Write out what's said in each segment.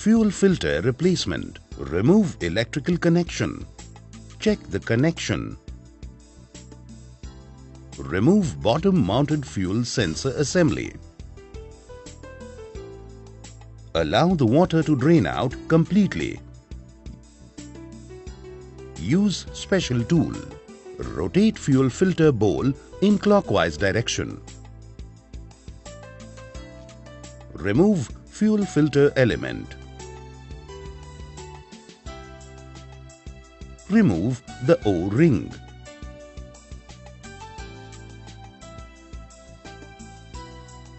Fuel filter replacement. Remove electrical connection. Check the connection. Remove bottom-mounted fuel sensor assembly. Allow the water to drain out completely. Use special tool. Rotate fuel filter bowl in clockwise direction. Remove fuel filter element. Remove the O-ring.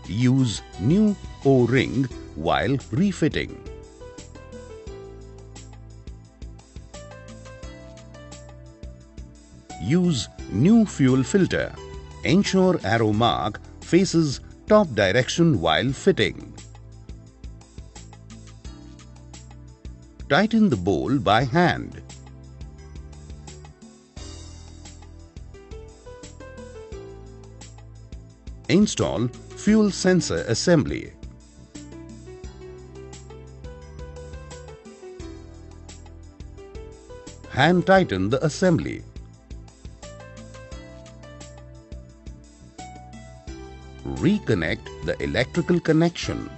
Use new O-ring while refitting. Use new fuel filter. Ensure arrow mark faces top direction while fitting. Tighten the bowl by hand. Install fuel sensor assembly. Hand tighten the assembly. Reconnect the electrical connection.